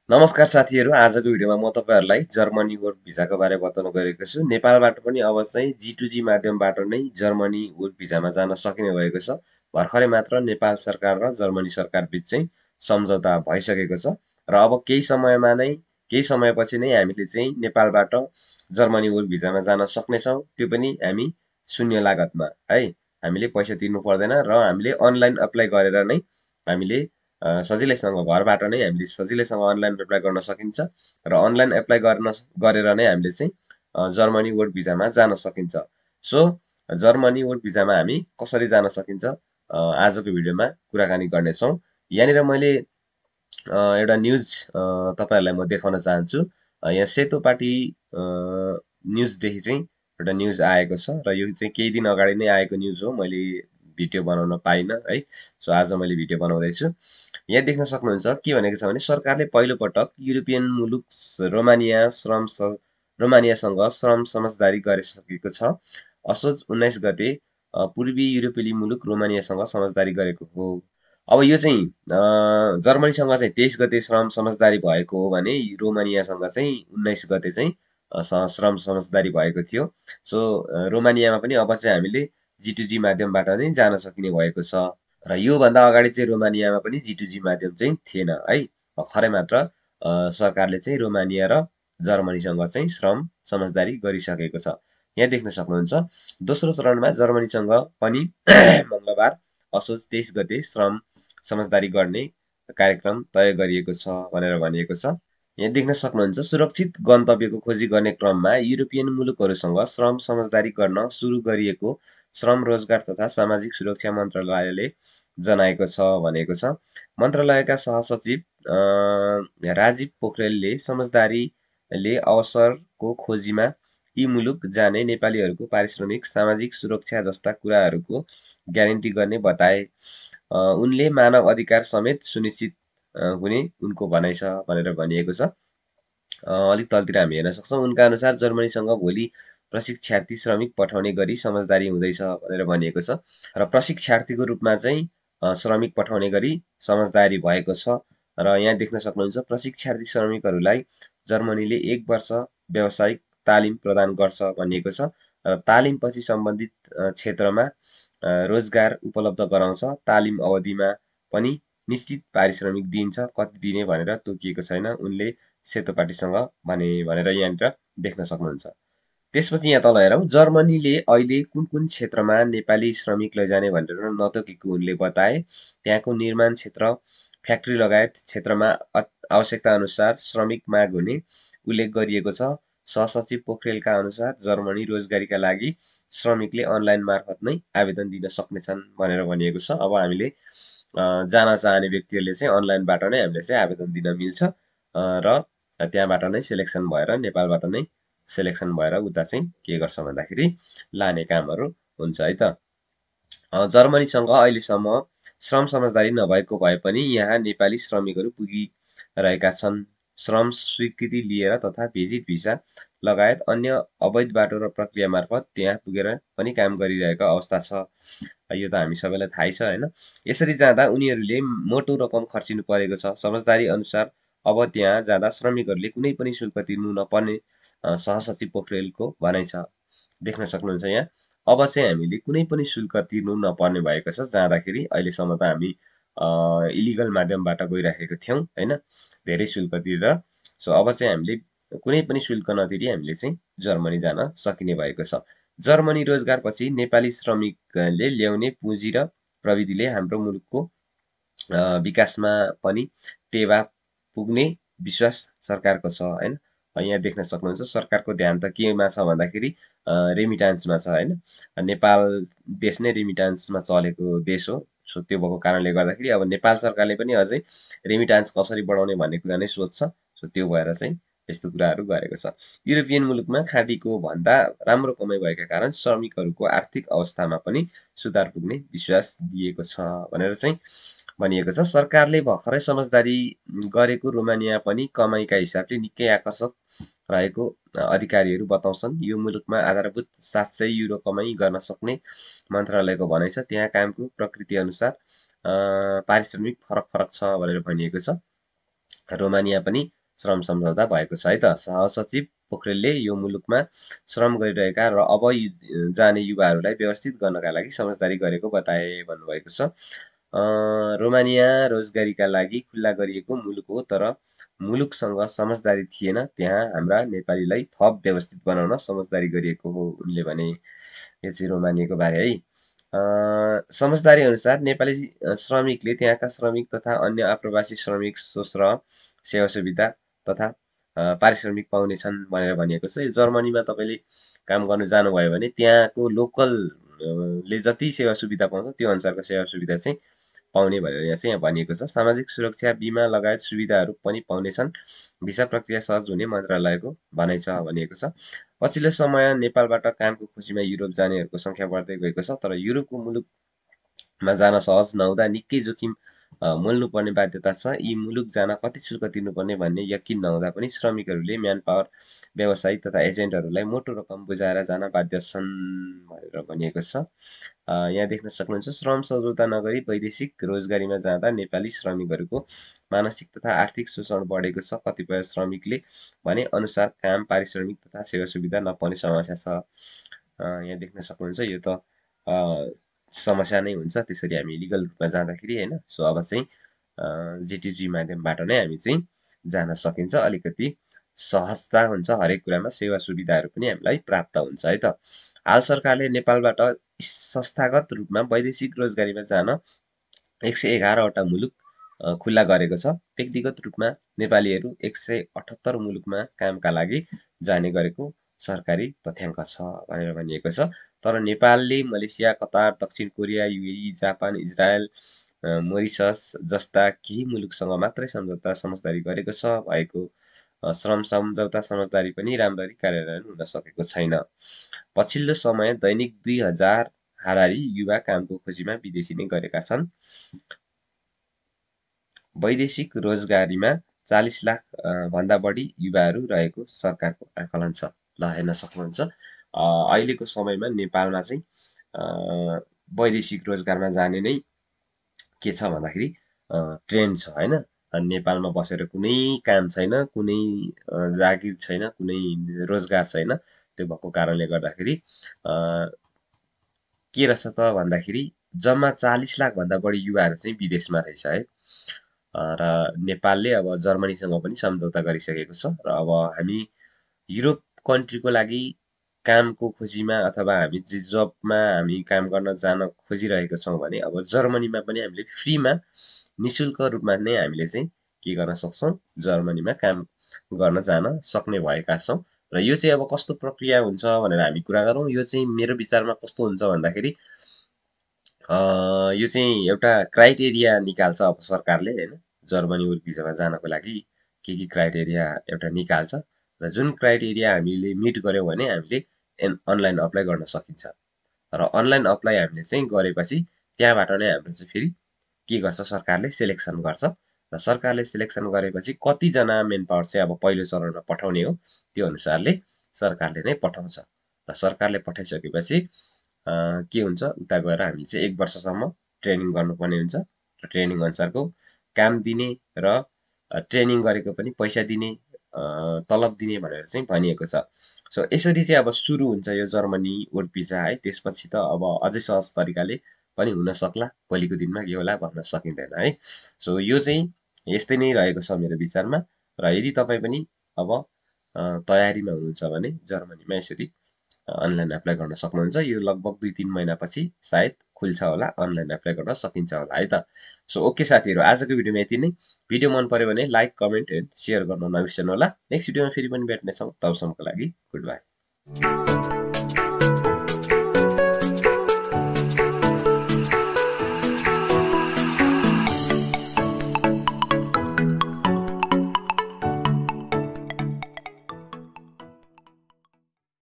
नमस्कार साथीहरू, आजको भिडियोमा म तपाईहरुलाई जर्मनी वर्क भिजाको बारे बताउन गएको छु। नेपालबाट पनि अब चाहिँ G2G माध्यमबाट नै जर्मनी वर्क भिजामा जान सकिने भएको छ। भर्खरै मात्र नेपाल सरकार र जर्मनी सरकार बीच चाहिँ सम्झौता भइसकेको छ र अब केही समयपछि नै हामीले चाहिँ नेपालबाट जर्मनी वर्क भिजामा जान सक्नेछौँ। त्यो पनि हामी शून्य लागतमा है। हामीले पैसा तिर्नु पर्दैन र हामीले अनलाइन अप्लाई गरेर नै हामीले सजिलैसँग घरबाट नै हामीले सजिलैसँग अनलाइन एप्लाई गर्न सकिन्छ र अनलाइन एप्लाई गरेर नै हामीले चाहिँ जर्मनी वर्क भिजामा जान सकिन्छ। सो जर्मनी वर्क भिजामा हामी कसरी जान सकिन्छ आजको भिडियोमा कुराकानी गर्नेछौँ। यहाँनिर मैले एउटा न्युज तपाईहरुलाई म देखाउन चाहन्छु। यहाँ सेतोपाटी न्युजदेखि चाहिँ एउटा न्युज आएको छ र यो चाहिँ केही दिन अगाडि नै आएको न्युज हो। मैले भिडियो बनाउन पाइनँ है। सो आज मैले भिडियो बनाउँदैछु। यहाँ देख्न सक्नुहुन्छ के भनेको छ भने सरकारले पहिलोपटक युरोपियन मुलुक रोमानियासँग श्रम समझदारी गरिसकेको छ। असोज 19 गते पूर्वी युरोपेली मुलुक रोमानियासँग समझदारी गरेको हो। अब यो चाहिँ जर्मनीसँग चाहिँ 23 गते श्रम समझदारी भएको हो भने रोमानियासँग चाहिँ 19 गते चाहिँ श्रम समझदारी भएको थियो। सो रोमानियामा पनि अब चाहिँ हामीले G2G माध्यमबाट नै जान सकिने भएको छ र योभन्दा अगाडि चाहिँ रोमानियामा पनि G2G माध्यम चाहिँ थिएन है। भर्खरै मात्र सरकारले चाहिँ रोमानिया र जर्मनीसँग चाहिँ श्रम समझदारी गरिसकेको छ। यहाँ देख्न सक्नुहुन्छ दोस्रो चरणमा जर्मनीसँग पनि मङ्गलबार असोज 23 गते श्रम समझदारी गर्ने कार्यक्रम तय गरिएको छ भनेर भनिएको छ। यहाँ देख्न सक्नुहुन्छ सुरक्षित गन्तव्यको खोजी गर्ने क्रममा युरोपियन मुलुकहरूसँग श्रम समझदारी गर्न सुरु गरिएको श्रम रोजगार तथा सामाजिक सुरक्षा मन्त्रालयले जनाएको छ भनेको छ। मन्त्रालयका सहसचिव राजीव पोखरेलले समझदारीले अवसरको खोजीमा यी मुलुक जाने नेपालीहरूको पारिश्रमिक सामाजिक सुरक्षा जस्ता कुराहरूको ग्यारेन्टी गर्ने बताए। उनले मानव अधिकार समेत सुनिश्चित हुने उनको भनाइ छ भनेर भनिएको छ। अलिक तलतिर हामी हेर्न सक्छौँ। उनका अनुसार जर्मनीसँग भोलि प्रशिक्षार्थी श्रमिक पठाउने गरी समझदारी हुँदैछ भनेर भनिएको छ र प्रशिक्षार्थीको रूपमा चाहिँ श्रमिक पठाउने गरी समझदारी भएको छ र यहाँ देख्न सक्नुहुन्छ प्रशिक्षार्थी श्रमिकहरूलाई जर्मनीले 1 वर्ष व्यावसायिक तालिम प्रदान गर्छ भनिएको छ र तालिमपछि सम्बन्धित क्षेत्रमा रोजगार उपलब्ध गराउँछ। तालिम अवधिमा पनि निश्चित पारिश्रमिक दिइन्छ, कति दिने भनेर तोकिएको छैन उनले सेतोपाटीसँग भने भनेर यहाँनिर देख्न सक्नुहुन्छ। त्यसपछि यहाँ तल हेरौँ जर्मनीले अहिले कुन कुन क्षेत्रमा नेपाली श्रमिक लैजाने भनेर नतोकेको उनले बताए। त्यहाँको निर्माण क्षेत्र, फ्याक्ट्री लगायत क्षेत्रमा आवश्यकता अनुसार श्रमिक माग हुने उल्लेख गरिएको छ। सहसचिव पोखरेलका अनुसार जर्मनी रोजगारीका लागि श्रमिकले अनलाइन मार्फत नै आवेदन दिन सक्नेछन् भनेर भनिएको छ। अब हामीले जान चाहने व्यक्तिहरूले चाहिँ अनलाइनबाट नै हामीले चाहिँ आवेदन दिन मिल्छ र त्यहाँबाट नै सेलेक्सन भएर नेपालबाट नै सेलेक्सन भएर उता चाहिँ के गर्छ भन्दाखेरि लाने कामहरू हुन्छ है त। जर्मनीसँग अहिलेसम्म श्रम समझदारी नभएको भए पनि यहाँ नेपाली श्रमिकहरू पुगिरहेका छन्। श्रम स्वीकृति लिएर तथा भिजिट भिसा लगायत अन्य अवैध बाटो र प्रक्रिया मार्फत त्यहाँ पुगेर पनि काम गरिरहेको अवस्था छ। यो त हामी सबैलाई थाहै छ हैन। यसरी जाँदा उनीहरूले मोटो रकम खर्चिनु परेको छ। समझदारी अनुसार अब त्यहाँ जाँदा श्रमिकहरूले कुनै पनि शुल्क तिर्नु नपर्ने सहसचिव पोखरेलको भनाइ छ। देख्न सक्नुहुन्छ यहाँ अब चाहिँ हामीले कुनै पनि शुल्क तिर्नु नपर्ने भएको छ जाँदाखेरि। अहिलेसम्म त हामी इलिगल माध्यमबाट गइराखेको थियौँ हैन, धेरै शुल्क तिरेर। सो अब चाहिँ हामीले कुनै पनि शुल्क नतिरी हामीले चाहिँ जर्मनी जान सकिने भएको छ। जर्मनी रोजगारपछि नेपाली श्रमिकले ल्याउने पुँजी र प्रविधिले हाम्रो मुलुकको विकासमा पनि टेवा पुग्ने विश्वास सरकारको छ हैन। यहाँ देख्न सक्नुहुन्छ सरकारको ध्यान त केमा छ भन्दाखेरि रेमिटान्समा छ हैन। नेपाल देश नै रेमिटान्समा चलेको देश हो। सो त्यो भएको कारणले गर्दाखेरि अब नेपाल सरकारले पनि अझै रेमिटान्स कसरी बढाउने भन्ने कुरा नै सोच्छ। सो त्यो भएर चाहिँ यस्तो कुराहरू गरेको छ। युरोपियन मुलुकमा खाँडीको भन्दा राम्रो कमाइ भएका कारण श्रमिकहरूको आर्थिक अवस्थामा पनि सुधार पुग्ने विश्वास दिएको छ भनेर चाहिँ भनिएको छ। सरकारले भर्खरै समझदारी गरेको रोमानिया पनि कमाइका हिसाबले निकै आकर्षक रहेको अधिकारीहरू बताउँछन्। यो मुलुकमा आधारभूत 700 युरो कमाइ गर्न सक्ने मन्त्रालयको भनाइ छ। त्यहाँ कामको प्रकृति अनुसार पारिश्रमिक फरक फरक छ भनेर भनिएको छ। रोमानिया पनि श्रम सम्झौता भएको छ है त। सहसचिव पोखरेलले यो मुलुकमा श्रम गरिरहेका र अब जाने युवाहरूलाई व्यवस्थित गर्नका लागि समझदारी गरेको बताए भन्नुभएको छ। रोमानिया रोजगारीका लागि खुल्ला गरिएको मुलुक हो, तर मुलुकसँग समझदारी थिएन, त्यहाँ हाम्रा नेपालीलाई थप व्यवस्थित बनाउन समझदारी गरिएको हो उनले भने। यो चाहिँ रोमानियाको बारे है। समझदारी अनुसार नेपाली श्रमिकले त्यहाँका श्रमिक तथा अन्य आप्रवासी श्रमिक शोष र सेवा सुविधा तथा पारिश्रमिक पाउनेछन् भनेर भनिएको छ। यो जर्मनीमा तपाईँले काम गर्नु जानुभयो भने त्यहाँको लोकलले जति सेवा सुविधा पाउँछ त्यो अनुसारको सेवा सुविधा चाहिँ पाउने भनेर यहाँ चाहिँ भनिएको छ। सामाजिक सुरक्षा बिमा लगायत सुविधाहरू पनि पाउनेछन्। भिसा प्रक्रिया सहज हुने मन्त्रालयको भनाइ छ भनिएको छ। पछिल्लो समय नेपालबाट कामको खोजीमा युरोप जानेहरूको सङ्ख्या बढ्दै गएको छ, तर युरोपको मुलुकमा जान सहज नहुँदा निकै जोखिम मोल्नुपर्ने बाध्यता छ। यी मुलुक जान कति शुल्क तिर्नुपर्ने भन्ने यकिन नहुँदा पनि श्रमिकहरूले म्यान पावर व्यवसायी तथा एजेन्टहरूलाई मोटो रकम बुझाएर जान बाध्य छन् भनेर भनिएको छ। यहाँ देख्न सक्नुहुन्छ, श्रम सम्झौता नगरी वैदेशिक रोजगारीमा जाँदा नेपाली श्रमिकहरूको मानसिक तथा आर्थिक शोषण बढेको छ। कतिपय श्रमिकले भने अनुसार काम, पारिश्रमिक तथा सेवा सुविधा नपाउने समस्या छ। यहाँ देख्न सक्नुहुन्छ, यो त समस्या नै हुन्छ त्यसरी हामी लिगल रूपमा जाँदाखेरि होइन। सो अब चाहिँ जिटिजी माध्यमबाट नै हामी चाहिँ जान सकिन्छ। अलिकति सहजता हुन्छ, हरेक कुरामा सेवा सुविधाहरू पनि हामीलाई प्राप्त हुन्छ है त। हाल सरकारले नेपालबाट संस्थागत रूपमा वैदेशिक रोजगारीमा जान 111वटा मुलुक खुल्ला गरेको छ। व्यक्तिगत रूपमा नेपालीहरू 178 मुलुकमा कामका लागि जाने गरेको सरकारी तथ्याङ्क छ भनेर भनिएको छ। तर नेपालले मलेसिया, कतार, दक्षिण Korea, UAE, Japan, Israel, Mauritius जस्ता केही मुलुकसँग मात्रै सम्झौता समझदारी गरेको छ। भएको श्रम सम्झौता समझदारी पनि राम्ररी कार्यान्वयन हुन सकेको छैन। पछिल्लो समय दैनिक 2000 हाराहारी युवा कामको खोजीमा विदेशी नै गरेका छन्। वैदेशिक रोजगारीमा 40 लाख भन्दा बढी युवाहरू रहेको सरकारको आकलन छ। ल हेर्न सक्नुहुन्छ, अहिलेको समयमा नेपालमा चाहिँ वैदेशिक रोजगारमा जाने नै के छ भन्दाखेरि ट्रेन्ड छ होइन। नेपालमा बसेर कुनै काम छैन, कुनै जागिर छैन, कुनै रोजगार छैन। त्यो भएको कारणले गर्दाखेरि के रहेछ त भन्दाखेरि जम्मा 40 लाख भन्दा बढी युवाहरू चाहिँ विदेशमा रहेछ है। र नेपालले अब जर्मनीसँग पनि सम्झौता गरिसकेको छ। र अब हामी युरोप कन्ट्रीको लागि कामको खोजीमा अथवा हामी जबमा हामी काम गर्न जान खोजिरहेको छौँ भने अब जर्मनीमा पनि हामीले फ्रीमा निशुल्क रूपमा नै हामीले चाहिँ के गर्न सक्छौँ, जर्मनीमा काम गर्न जान सक्ने भएका छौँ। र यो चाहिँ अब कस्तो प्रक्रिया हुन्छ भनेर हामी कुरा गरौँ। यो चाहिँ मेरो विचारमा कस्तो हुन्छ भन्दाखेरि यो चाहिँ एउटा क्राइटेरिया निकाल्छ अब सरकारले होइन। जर्मनी वर्क भिजामा जानको लागि के क्राइटेरिया एउटा निकाल्छ र जुन क्राइटेरिया हामीले मिट गऱ्यौँ भने हामीले अनलाइन अप्लाई गर्न सकिन्छ। र अनलाइन अप्लाई हामीले चाहिँ गरेपछि त्यहाँबाट नै हाम्रो चाहिँ फेरि के गर्छ, सरकारले सेलेक्सन गर्छ। र सरकारले सेलेक्सन गरेपछि कतिजना मेन पावर चाहिँ अब पहिलो चरणमा पठाउने हो त्यो अनुसारले सरकारले नै पठाउँछ। र सरकारले पठाइसकेपछि के हुन्छ, उता गएर हामी चाहिँ 1 वर्षसम्म ट्रेनिङ गर्नुपर्ने हुन्छ। र ट्रेनिङ अनुसारको काम दिने र ट्रेनिङ गरेको पनि पैसा दिने, तलब दिने भनेर चाहिँ भनिएको छ। सो यसरी चाहिँ अब सुरु हुन्छ यो जर्मनी वर्क भिजा है। त्यसपछि त अब अझै सहज तरिकाले पनि हुन सक्ला, भोलिको दिनमा के होला भन्न सकिँदैन है। सो यो चाहिँ यस्तै नै रहेको छ मेरो विचारमा। र यदि तपाईँ पनि अब तयारीमा हुनुहुन्छ भने जर्मनीमा यसरी अनलाइन एप्लाई गर्न सक्नुहुन्छ। यो लगभग 2-3 महिनापछि सायद खुल्छ होला, अनलाइन एप्लाई गर्न सकिन्छ होला है त। सो ओके साथीहरू, आजको भिडियोमा यति नै। भिडियो मन पर्यो भने लाइक, कमेन्ट एन्ड सेयर गर्न नबिर्सनु होला। नेक्स्ट भिडियोमा फेरि पनि भेट्नेछौँ। तबसम्मको लागि गुड बाई।